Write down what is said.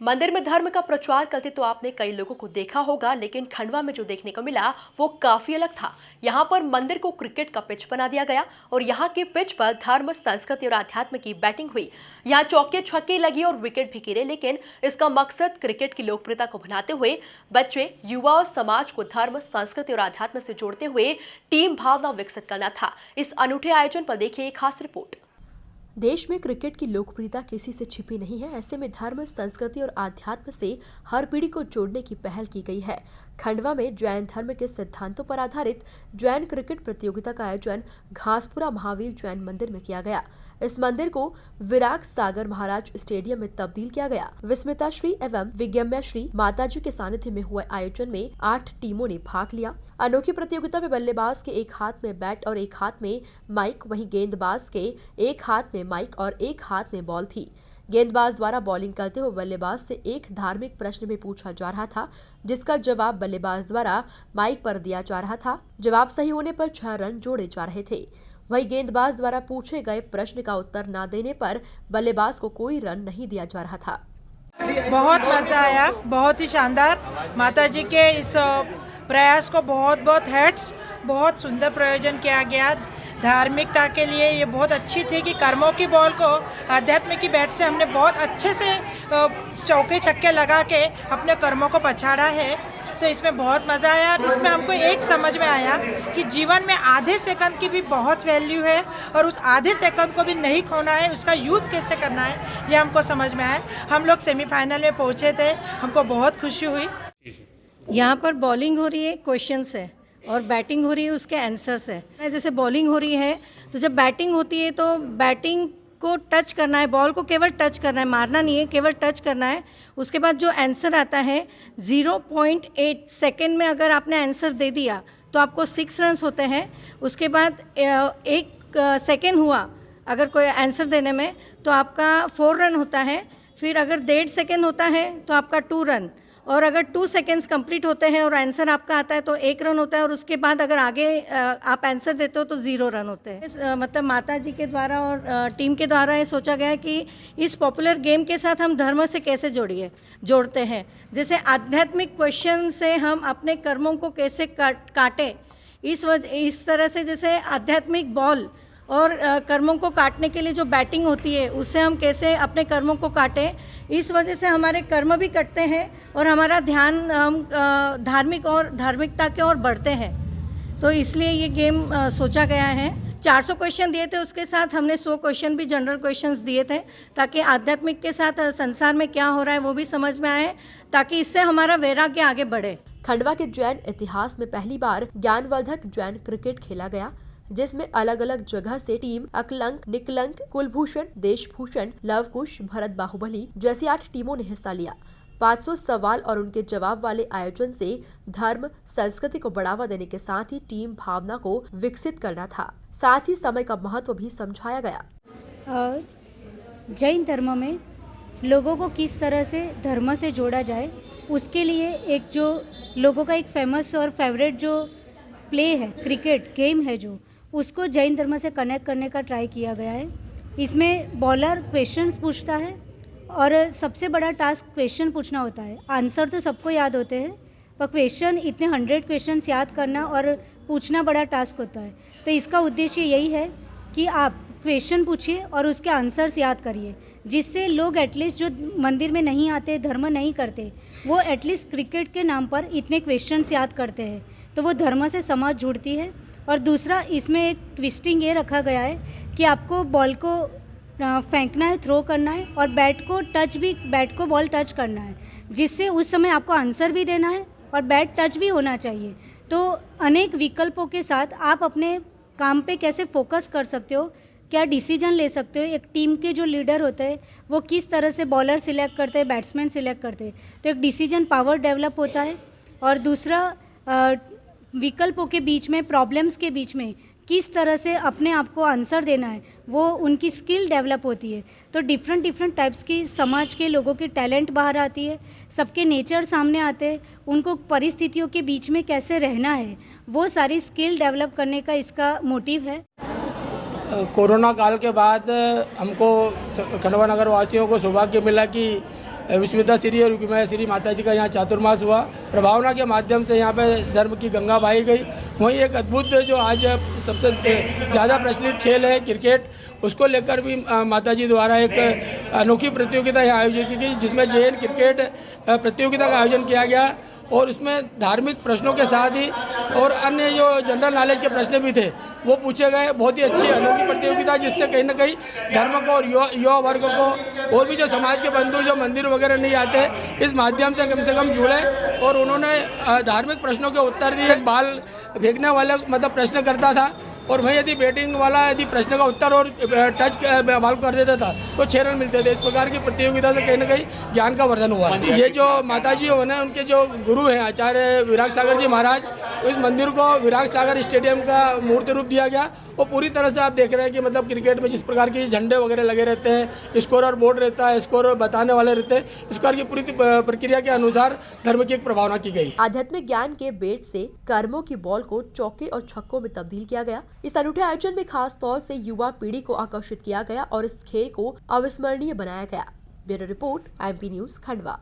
मंदिर में धर्म का प्रचार करते तो आपने कई लोगों को देखा होगा, लेकिन खंडवा में जो देखने को मिला वो काफी अलग था। यहाँ पर मंदिर को क्रिकेट का पिच बना दिया गया और यहाँ के पिच पर धर्म, संस्कृति और आध्यात्म की बैटिंग हुई। यहाँ चौके छक्के लगी और विकेट भी गिरे, लेकिन इसका मकसद क्रिकेट की लोकप्रियता को बनाते हुए बच्चे, युवा और समाज को धर्म, संस्कृति और आध्यात्म से जोड़ते हुए टीम भावना विकसित करना था। इस अनूठे आयोजन पर देखिए एक खास रिपोर्ट। देश में क्रिकेट की लोकप्रियता किसी से छिपी नहीं है। ऐसे में धर्म, संस्कृति और आध्यात्म से हर पीढ़ी को जोड़ने की पहल की गई है। खंडवा में जैन धर्म के सिद्धांतों पर आधारित जैन क्रिकेट प्रतियोगिता का आयोजन घासपुरा महावीर जैन मंदिर में किया गया। इस मंदिर को विराग सागर महाराज स्टेडियम में तब्दील किया गया। विस्मिता श्री एवं विज्ञम्या श्री माताजी के सानिध्य में हुए आयोजन में 8 टीमों ने भाग लिया। अनोखी प्रतियोगिता में बल्लेबाज के एक हाथ में बैट और एक हाथ में माइक, वहीं गेंदबाज के एक हाथ में माइक और एक हाथ में बॉल थी। गेंदबाज द्वारा बॉलिंग करते हुए बल्लेबाज से एक धार्मिक प्रश्न भी पूछा जा रहा था, जिसका जवाब बल्लेबाज द्वारा माइक पर दिया जा रहा था। जवाब सही होने पर 6 रन जोड़े जा रहे थे। वहीं गेंदबाज द्वारा पूछे गए प्रश्न का उत्तर न देने पर बल्लेबाज को कोई रन नहीं दिया जा रहा था। बहुत मजा आया, बहुत ही शानदार। माता जी के इस प्रयास को बहुत बहुत हेड्स। बहुत सुंदर प्रयोजन किया गया। धार्मिकता के लिए ये बहुत अच्छी थी कि कर्मों की बॉल को आध्यात्म की बैट से हमने बहुत अच्छे से चौके छक्के लगा के अपने कर्मों को पछाड़ा है। तो इसमें बहुत मज़ा आया। और इसमें हमको एक समझ में आया कि जीवन में आधे सेकंड की भी बहुत वैल्यू है और उस आधे सेकंड को भी नहीं खोना है, उसका यूज़ कैसे करना है ये हमको समझ में आया। हम लोग सेमीफाइनल में पहुँचे थे, हमको बहुत खुशी हुई। यहाँ पर बॉलिंग हो रही है, क्वेश्चंस है, और बैटिंग हो रही है, उसके आंसर्स है। जैसे बॉलिंग हो रही है तो जब बैटिंग होती है तो बैटिंग को टच करना है, बॉल को केवल टच करना है, मारना नहीं है, केवल टच करना है। उसके बाद जो आंसर आता है 0.8 सेकेंड में अगर आपने आंसर दे दिया तो आपको 6 रन होते हैं। उसके बाद 1 सेकेंड हुआ अगर कोई आंसर देने में तो आपका 4 रन होता है। फिर अगर 1.5 सेकेंड होता है तो आपका 2 रन, और अगर 2 सेकेंड्स कंप्लीट होते हैं और आंसर आपका आता है तो 1 रन होता है। और उसके बाद अगर आगे आप आंसर देते हो तो 0 रन होते हैं। मतलब माता जी के द्वारा और टीम के द्वारा ये सोचा गया है कि इस पॉपुलर गेम के साथ हम धर्म से कैसे जोड़ते हैं। जैसे आध्यात्मिक क्वेश्चन से हम अपने कर्मों को कैसे काटें, इस तरह से जैसे आध्यात्मिक बॉल और कर्मों को काटने के लिए जो बैटिंग होती है उससे हम कैसे अपने कर्मों को काटें, इस वजह से हमारे कर्म भी कटते हैं और हमारा ध्यान हम धार्मिकता के ओर बढ़ते हैं। तो इसलिए ये गेम सोचा गया है। 400 क्वेश्चन दिए थे, उसके साथ हमने 100 क्वेश्चन भी जनरल क्वेश्चंस दिए थे, ताकि आध्यात्मिक के साथ संसार में क्या हो रहा है वो भी समझ में आए, ताकि इससे हमारा वैराग्य आगे बढ़े। खंडवा के जैन इतिहास में पहली बार ज्ञानवर्धक जैन क्रिकेट खेला गया, जिसमें अलग अलग जगह से टीम अकलंक, निकलंक, कुलभूषण, देशभूषण, लवकुश, भरत बाहुबली जैसी 8 टीमों ने हिस्सा लिया। 500 सवाल और उनके जवाब वाले आयोजन से धर्म, संस्कृति को बढ़ावा देने के साथ ही टीम भावना को विकसित करना था। साथ ही समय का महत्व भी समझाया गया। जैन धर्म में लोगों को किस तरह से धर्म से जोड़ा जाए, उसके लिए एक जो लोगों का एक फेमस और फेवरेट जो प्ले है, क्रिकेट गेम है, जो उसको जैन धर्म से कनेक्ट करने का ट्राई किया गया है। इसमें बॉलर क्वेश्चंस पूछता है और सबसे बड़ा टास्क क्वेश्चन पूछना होता है। आंसर तो सबको याद होते हैं, पर क्वेश्चन इतने 100 क्वेश्चंस याद करना और पूछना बड़ा टास्क होता है। तो इसका उद्देश्य यही है कि आप क्वेश्चन पूछिए और उसके आंसर्स याद करिए, जिससे लोग एटलीस्ट जो मंदिर में नहीं आते, धर्म नहीं करते, वो एटलीस्ट क्रिकेट के नाम पर इतने क्वेश्चंस याद करते हैं, तो वो धर्म से समाज जुड़ती है। और दूसरा, इसमें एक ट्विस्टिंग ये रखा गया है कि आपको बॉल को फेंकना है, थ्रो करना है, और बैट को बॉल टच करना है, जिससे उस समय आपको आंसर भी देना है और बैट टच भी होना चाहिए। तो अनेक विकल्पों के साथ आप अपने काम पे कैसे फोकस कर सकते हो, क्या डिसीजन ले सकते हो। एक टीम के जो लीडर होते हैं वो किस तरह से बॉलर सिलेक्ट करते हैं, बैट्समैन सिलेक्ट करते हैं, तो एक डिसीजन पावर डेवलप होता है। और दूसरा, विकल्पों के बीच में, प्रॉब्लम्स के बीच में किस तरह से अपने आप को आंसर देना है, वो उनकी स्किल डेवलप होती है। तो डिफरेंट टाइप्स की समाज के लोगों की टैलेंट बाहर आती है, सबके नेचर सामने आते हैं, उनको परिस्थितियों के बीच में कैसे रहना है, वो सारी स्किल डेवलप करने का इसका मोटिव है। कोरोना काल के बाद हमको खंडवा नगर वासियों को सौभाग्य मिला कि विस्मिता श्री और युगमय श्री माता जी का यहाँ चातुर्मास हुआ। प्रभावना के माध्यम से यहाँ पे धर्म की गंगा बहाई गई। वहीं एक अद्भुत जो आज सबसे ज़्यादा प्रचलित खेल है क्रिकेट, उसको लेकर भी माता जी द्वारा एक अनोखी प्रतियोगिता यहाँ आयोजित की गई, जिसमें जैन क्रिकेट प्रतियोगिता का आयोजन किया गया और उसमें धार्मिक प्रश्नों के साथ ही और अन्य जो जनरल नॉलेज के प्रश्न भी थे वो पूछे गए। बहुत ही अच्छी अनोखी प्रतियोगिता, जिससे कहीं ना कहीं धर्म को और युवा वर्ग को और भी जो समाज के बंधु जो मंदिर वगैरह नहीं आते, इस माध्यम से कम जुड़े और उन्होंने धार्मिक प्रश्नों के उत्तर दिए। एक बाल फेंकने वाला मतलब प्रश्न करता था और वहीं यदि बैटिंग वाला यदि प्रश्न का उत्तर और टच बॉल कर देता था तो 6 रन मिलते थे। इस प्रकार की प्रतियोगिता से कहीं ना कहीं ज्ञान का वर्धन हुआ। ये जो माता जी होने उनके जो गुरु हैं आचार्य विराग सागर जी महाराज, इस मंदिर को विराग सागर स्टेडियम का मूर्ति रूप दिया गया। वो पूरी तरह से आप देख रहे हैं कि मतलब क्रिकेट में जिस प्रकार की झंडे वगैरह लगे रहते हैं, स्कोरर बोर्ड रहता है, स्कोर बताने वाले रहते हैं, इस प्रकार की पूरी प्रक्रिया के अनुसार धर्म की एक प्रभावना की गई। आध्यात्मिक ज्ञान के बेट से कर्मों की बॉल को चौके और छक्कों में तब्दील किया गया। इस अनूठे आयोजन में खास तौर से युवा पीढ़ी को आकर्षित किया गया और इस खेल को अविस्मरणीय बनाया गया। Bureau report, MP news, Khandwa.